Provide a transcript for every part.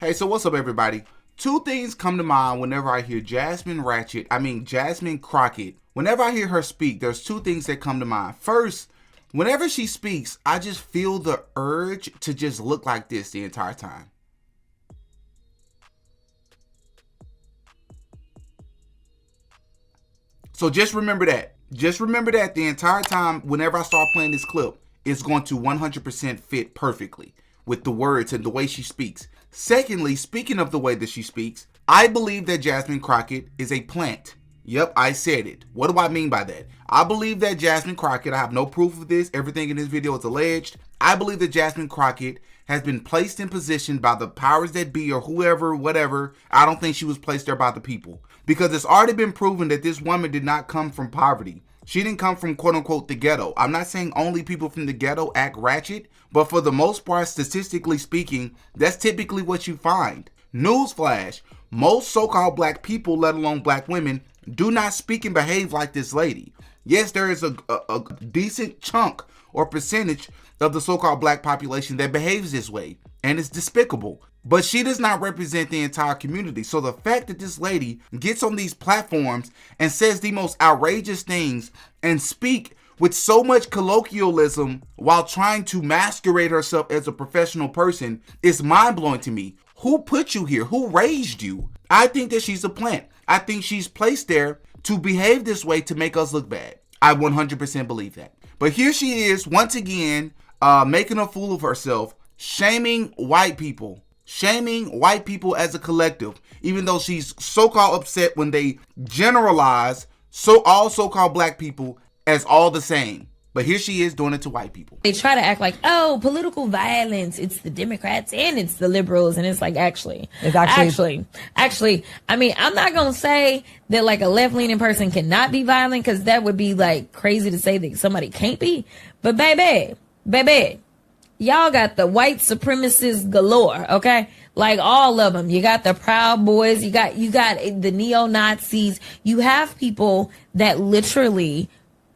Hey, so what's up, everybody? Two things come to mind whenever I hear Jasmine Crockett. Whenever I hear her speak, there's two things that come to mind. First, whenever she speaks, I just feel the urge to just look like this the entire time. So just remember that. Just remember that the entire time, whenever I start playing this clip, it's going to 100% fit perfectly with the words and the way she speaks. Secondly, speaking of the way that she speaks, I believe that Jasmine Crockett is a plant. Yep, I said it. What do I mean by that? I believe that Jasmine Crockett, I have no proof of this, everything in this video is alleged. I believe that Jasmine Crockett has been placed in position by the powers that be or whoever, whatever. I don't think she was placed there by the people. Because it's already been proven that this woman did not come from poverty. She didn't come from quote unquote the ghetto. I'm not saying only people from the ghetto act ratchet, but for the most part, statistically speaking, that's typically what you find. Newsflash, most so-called black people, let alone black women, do not speak and behave like this lady. Yes, there is a decent chunk or percentage of the so-called black population that behaves this way, and it's despicable. But she does not represent the entire community. So the fact that this lady gets on these platforms and says the most outrageous things and speak with so much colloquialism while trying to masquerade herself as a professional person is mind-blowing to me. Who put you here? Who raised you? I think that she's a plant. I think she's placed there to behave this way to make us look bad. I 100% believe that. But here she is once again making a fool of herself, shaming white people. Shaming white people as a collective, even though she's so-called upset when they generalize all so-called black people as all the same. But here she is doing it to white people. They try to act like, oh, political violence, it's the Democrats and it's the liberals. And it's like, actually, I mean, I'm not going to say that like a left-leaning person cannot be violent, because that would be like crazy to say that somebody can't be. But baby, y'all got the white supremacists galore, okay? Like all of them. You got the Proud Boys. You got the neo-Nazis. You have people that literally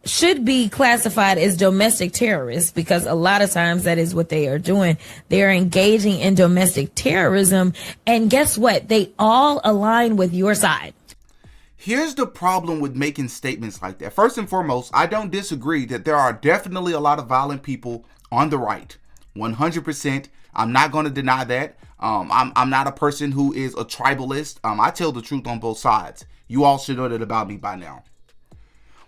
should be classified as domestic terrorists, because a lot of times that is what they are doing. They are engaging in domestic terrorism. And guess what? They all align with your side. Here's the problem with making statements like that. First and foremost, I don't disagree that there are definitely a lot of violent people on the right. 100%. I'm not going to deny that. I'm not a person who is a tribalist. I tell the truth on both sides. You all should know that about me by now.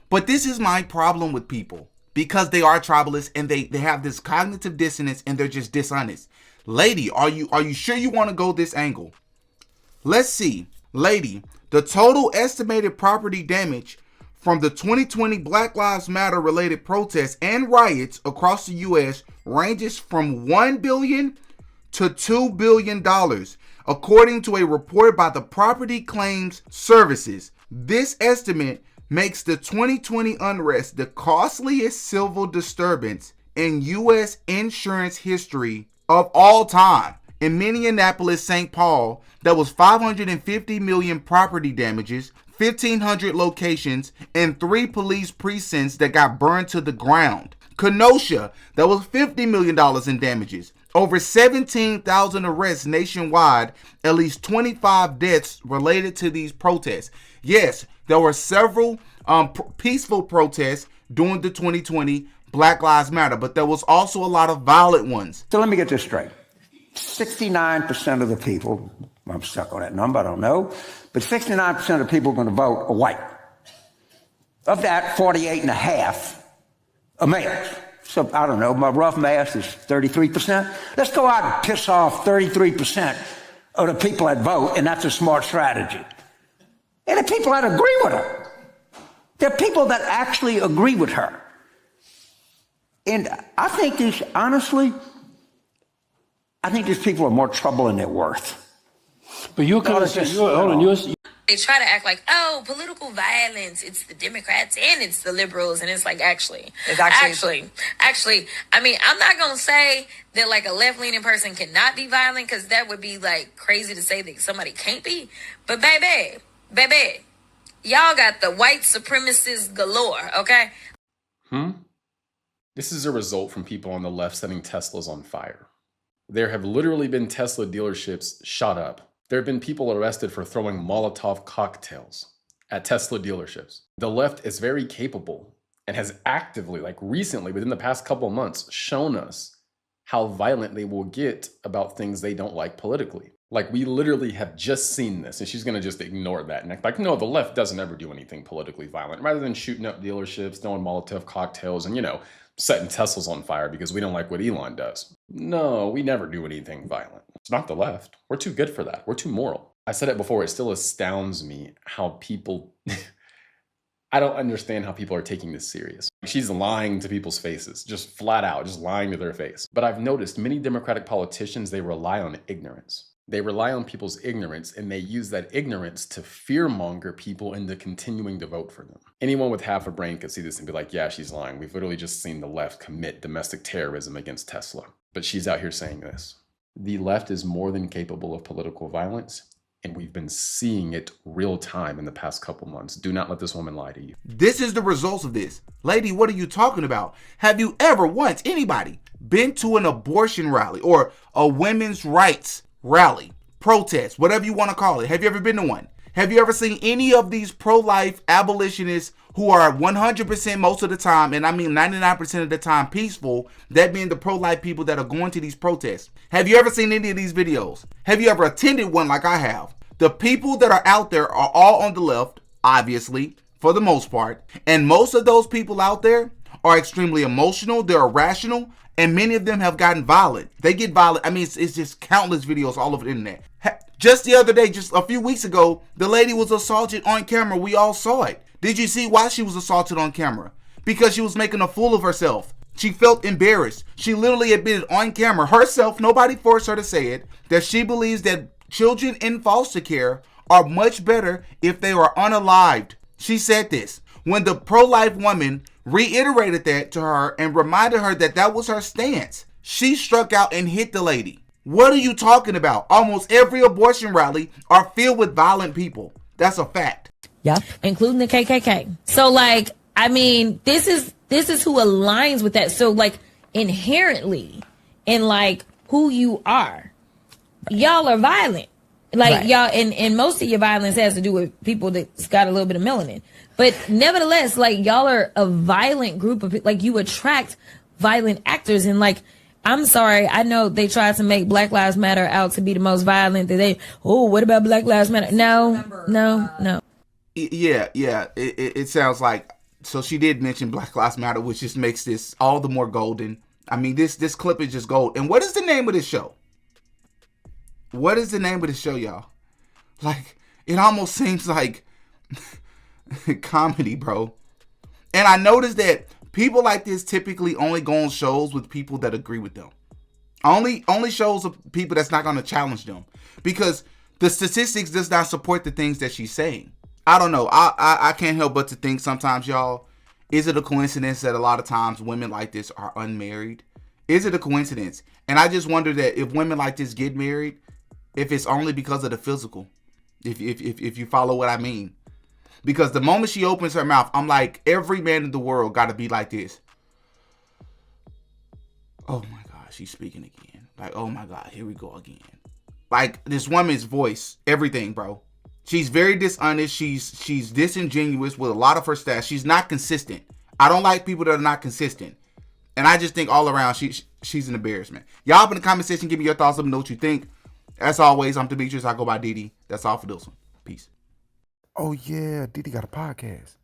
But this is my problem with people, because they are tribalists and they have this cognitive dissonance and they're just dishonest. Lady, are you sure you want to go this angle? Let's see. Lady, the total estimated property damage from the 2020 Black Lives Matter related protests and riots across the U.S. ranges from $1 billion to $2 billion, according to a report by the Property Claims Services. This estimate makes the 2020 unrest the costliest civil disturbance in U.S. insurance history of all time. In Minneapolis, St. Paul, there was $550 million property damages, 1,500 locations, and 3 police precincts that got burned to the ground. Kenosha, there was $50 million in damages, over 17,000 arrests nationwide, at least 25 deaths related to these protests. Yes, there were several peaceful protests during the 2020 Black Lives Matter, but there was also a lot of violent ones. So let me get this straight. 69% of the people, I'm stuck on that number, I don't know, but 69% of the people going to vote are white. Of that, 48.5 are males. So I don't know, my rough math is 33%. Let's go out and piss off 33% of the people that vote, and that's a smart strategy. And the people that agree with her. There are people that actually agree with her. And I think these, honestly, I think these people are more trouble than they're worth. But you're kind of saying, They try to act like, oh, political violence, it's the Democrats and it's the liberals. And it's like, actually, I mean, I'm not going to say that like a left-leaning person cannot be violent, because that would be like crazy to say that somebody can't be. But baby, y'all got the white supremacists galore, okay? This is a result from people on the left setting Teslas on fire. There have literally been Tesla dealerships shot up. There have been people arrested for throwing Molotov cocktails at Tesla dealerships. The left is very capable and has actively, like recently, within the past couple of months, shown us how violent they will get about things they don't like politically. Like, we literally have just seen this, and she's going to just ignore that and act like, no, the left doesn't ever do anything politically violent. Rather than shooting up dealerships, throwing Molotov cocktails, and, setting Teslas on fire because we don't like what Elon does. No, we never do anything violent. It's not the left. We're too good for that. We're too moral. I said it before, it still astounds me how people... I don't understand how people are taking this serious. She's lying to people's faces, just flat out, just lying to their face. But I've noticed many Democratic politicians, they rely on ignorance. They rely on people's ignorance, and they use that ignorance to fearmonger people into continuing to vote for them. Anyone with half a brain could see this and be like, yeah, she's lying. We've literally just seen the left commit domestic terrorism against Tesla. But she's out here saying this. The left is more than capable of political violence, and we've been seeing it real time in the past couple months. Do not let this woman lie to you. This is the results of this. Lady, what are you talking about? Have you ever once, anybody, been to an abortion rally or a women's rights rally, protest, whatever you want to call it? Have you ever been to one? Have you ever seen any of these pro-life abolitionists who are 100% most of the time, and I mean 99% of the time peaceful, that being the pro-life people that are going to these protests? Have you ever seen any of these videos? Have you ever attended one like I have? The people that are out there are all on the left, obviously, for the most part, and most of those people out there are extremely emotional, they're irrational, and many of them have gotten violent. They get violent. I mean, it's just countless videos all over the internet. Just the other day, just a few weeks ago, the lady was assaulted on camera. We all saw it. Did you see why she was assaulted on camera? Because she was making a fool of herself. She felt embarrassed. She literally admitted on camera herself, nobody forced her to say it, that she believes that children in foster care are much better if they are unalived. She said this. When the pro-life woman reiterated that to her and reminded her that that was her stance, she struck out and hit the lady. What are you talking about? Almost every abortion rally are filled with violent people. That's a fact. Yeah, including the KKK. So, like, I mean, this is who aligns with that. So, like, inherently, in like who you are, y'all are violent. Like, right. Y'all, and most of your violence has to do with people that's got a little bit of melanin. But nevertheless, like, y'all are a violent group of people. Like, you attract violent actors. And, like, I'm sorry, I know they tried to make Black Lives Matter out to be the most violent. What about Black Lives Matter? No. Yeah. It sounds like, so she did mention Black Lives Matter, which just makes this all the more golden. I mean, this clip is just gold. And what is the name of this show? What is the name of the show, y'all? Like, it almost seems like comedy, bro. And I noticed that people like this typically only go on shows with people that agree with them. Only shows of people that's not going to challenge them. Because the statistics does not support the things that she's saying. I don't know. I can't help but to think sometimes, y'all, is it a coincidence that a lot of times women like this are unmarried? Is it a coincidence? And I just wonder that if women like this get married, if it's only because of the physical, if you follow what I mean. Because the moment she opens her mouth, I'm like, every man in the world got to be like this. Oh my God, she's speaking again. Like, oh my God, here we go again. Like, this woman's voice, everything, bro. She's very dishonest. She's disingenuous with a lot of her stats. She's not consistent. I don't like people that are not consistent. And I just think all around, she's an embarrassment. Y'all up in the comment section, give me your thoughts. Let me know what you think. As always, I'm Demetrius. I go by Didi. That's all for this one. Peace. Oh, yeah. Didi got a podcast.